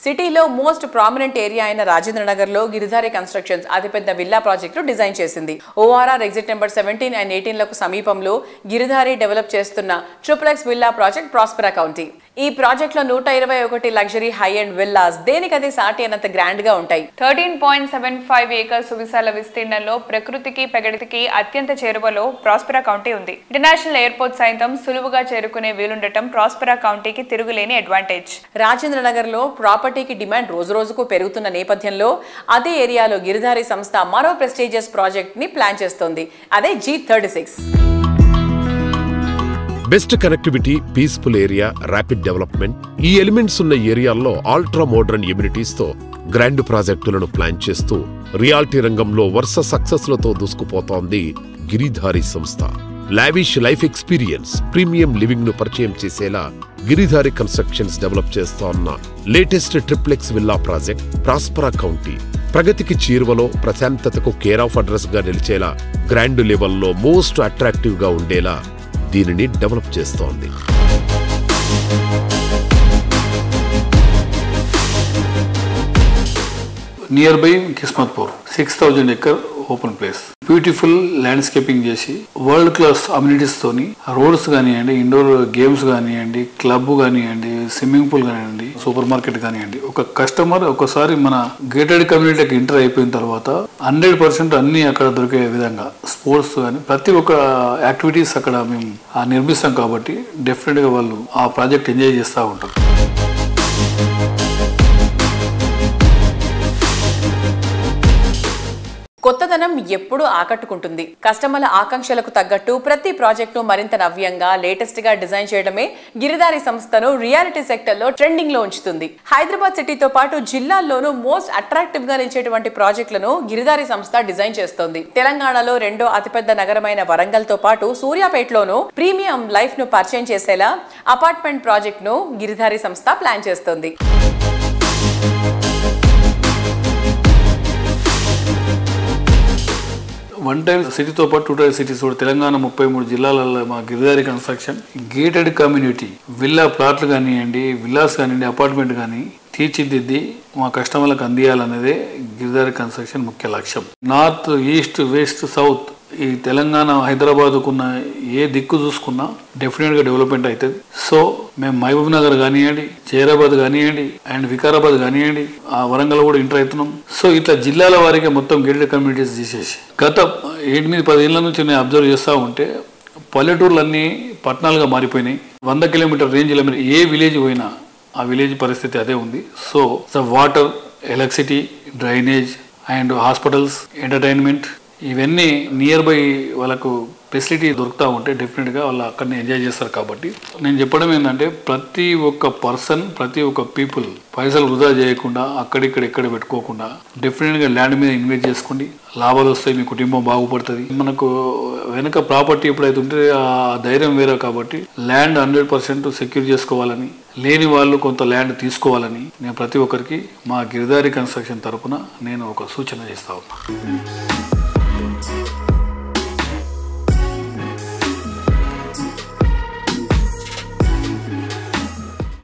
సిటీలో most prominent area అయిన రాజేంద్రనగర్ లో గిరిధారి కన్స్ట్రక్షన్స్ అతిపెద్ద విల్లా ప్రాజెక్టు డిజైన్ చేసింది. ఓఆర్ఆర్ ఎగ్జిట్ నెంబర్ 17 అండ్ 18 లకు సమీపంలో గిరిధారి డెవలప్ చేస్తున్న triplex villa project Prospera county. ఈ ప్రాజెక్ట్ లో 121 లగ్జరీ హై అండ్ విల్లాస్ దేనికదే సాటి అనంత గ్రాండ్ గా ఉంటాయి. 13.75 ఏకర్స్ సువిశాల విస్తీర్ణంలో ప్రకృతికి ప్రగతికి అత్యంత చేరువలో ప్రాస్పెరా కౌంటీ ఉంది. ఇంటర్నేషనల్ ఎయిర్పోర్ట్ సైతం సులువుగా చేరుకునే వీలుండటం ప్రాస్పెరా కౌంటీకి తిరుగులేని అడ్వాంటేజ్. రాజేంద్రనగర్ లో ప్రాపర్టీకి డిమాండ్ రోజు రోజుకు పెరుగుతున్న నేపథ్యంలో అదే ఏరియాలో గిరిధారి సంస్థ మరో ప్రెస్టీజియస్ ప్రాజెక్ట్ ని ప్లాన్ చేస్తోంది. అదే G36. Best connectivity, peaceful area, rapid development ఈ ఎలిమెంట్స్ ఉన్న ఏరియాల్లో అల్ట్రా మోడర్న్ ఎమ్యూనిటీస్ తో గ్రాండ్ ప్రాజెక్టులను ప్లాన్ చేస్తూ రియాలిటీ రంగంలో వరుస సక్సెస్లతో దూసుకుపోతోంది గిరిధారి సంస్థ. Lavish life experience, premium living ను పరిచయం చేసేలా గిరిధారి కన్స్ట్రక్షన్స్ డెవలప్ చేస్తోన్న latest triplex villa project Prospera county ప్రగతికి చేరువలో ప్రశాంతతకు కేర్ ఆఫ్ అడ్రస్ గా నిలిచేలా గ్రాండ్ లెవెల్లో మోస్ట్ అట్రాక్టివ్ గా ఉండేలా దీనిని డెవలప్ చేస్తోంది. Near by Kismatpur 6000 acre open place, beautiful landscaping చేసి వరల్డ్ క్లాస్ అమ్యూనిటీస్ తోని రోడ్స్ కానివ్వండి, ఇండోర్ గేమ్స్ కానివ్వండి, క్లబ్ కానివ్వండి, స్విమ్మింగ్ పూల్ కానివ్వండి, సూపర్ మార్కెట్ కానివ్వండి. ఒక కస్టమర్ ఒకసారి మన గేటెడ్ కమ్యూనిటీకి ఎంటర్ అయిపోయిన తర్వాత 100% అన్ని అక్కడ దొరికే విధంగా స్పోర్ట్స్ కానీ ప్రతి ఒక్క యాక్టివిటీస్ అక్కడ మేము నిర్మిస్తాం కాబట్టి డెఫినెట్ గా వాళ్ళు ఆ ప్రాజెక్ట్ ఎంజాయ్ చేస్తూ ఉంటారు. కొత్తదనం ఎప్పుడూ ఆకట్టుకుంటుంది. కస్టమర్ల ఆకాంక్షలకు తగ్గట్టు ప్రతి ప్రాజెక్టును మరింత నవ్యంగా లేటెస్ట్ గా డిజైన్ చేయడమే గిరిధారి సంస్థను రియాలిటీ సెక్టర్ లో ట్రెండింగ్ లో ఉంచుతుంది. హైదరాబాద్ సిటీతో పాటు జిల్లాల్లోనూ మోస్ట్ అట్రాక్టివ్ గా నిలిచేటువంటి ప్రాజెక్టులను గిరిధారి సంస్థ డిజైన్ చేస్తోంది. తెలంగాణలో రెండో అతిపెద్ద నగరమైన వరంగల్ తో పాటు సూర్యాపేటలోనూ ప్రీమియం లైఫ్ ను పరిచయం చేసేలా అపార్ట్మెంట్ ప్రాజెక్ట్ ను గిరిధారి సంస్థ ప్లాన్ చేస్తోంది. వన్ టైం సిటీతో పాటు 2 టైర్ సిటీస్ కూడా తెలంగాణ 33 జిల్లాలలో మా Giridhari construction gated community villa ప్లాట్లు కానివ్వండి, విల్లాస్ కానివ్వండి, అపార్ట్మెంట్ కానీ తీర్చిదిద్ది మా కస్టమర్లకు అందియాలనేదే గిరిధారి కన్స్ట్రక్షన్ ముఖ్య లక్ష్యం. నార్త్, ఈస్ట్, వెస్ట్, సౌత్ ఈ తెలంగాణ హైదరాబాద్కున్న ఏ దిక్కు చూసుకున్నా డెఫినెట్గా డెవలప్మెంట్ అవుతుంది. సో మేము మహబూబ్ నగర్ కానివ్వండి, జైరాబాద్ కానివ్వండి అండ్ వికారాబాద్ కానివ్వండి, ఆ వరంగల్ కూడా ఎంటర్ అవుతున్నాం. సో ఇట్లా జిల్లాల వారికి మొత్తం గేటెడ్ కమ్యూనిటీస్ తీసేసి గత 8-10 ఏళ్ల నుంచి నేను అబ్జర్వ్ చేస్తూ ఉంటే పల్లెటూర్లన్నీ పట్టణాలుగా మారిపోయినాయి. 100 కిలోమీటర్ రేంజ్లో మీరు ఏ విలేజ్ పోయినా ఆ విలేజ్ పరిస్థితి అదే ఉంది. So water, electricity, drainage and hospitals, entertainment ఇవన్నీ నియర్ బై వాళ్ళకు ఫెసిలిటీ దొరుకుతూ ఉంటే డెఫినెట్గా వాళ్ళు అక్కడనే ఎంజాయ్ చేస్తారు. కాబట్టి నేను చెప్పడం ఏంటంటే ప్రతి ఒక్క పర్సన్, ప్రతి ఒక్క పీపుల్ పైసలు వృధా చేయకుండా ఎక్కడ పెట్టుకోకుండా డెఫినెట్గా ల్యాండ్ మీద ఇన్వెస్ట్ చేసుకోండి. లాభాలు వస్తాయి, మీ కుటుంబం బాగుపడుతుంది. మనకు వెనక ప్రాపర్టీ ఎప్పుడైతే ఉంటే ఆ ధైర్యం వేరే. కాబట్టి ల్యాండ్ 100% సెక్యూర్ చేసుకోవాలని, లేని వాళ్ళు కొంత ల్యాండ్ తీసుకోవాలని నేను ప్రతి ఒక్కరికి మా గిరిధారి కన్స్ట్రక్షన్ తరఫున నేను ఒక సూచన చేస్తా ఉన్నా.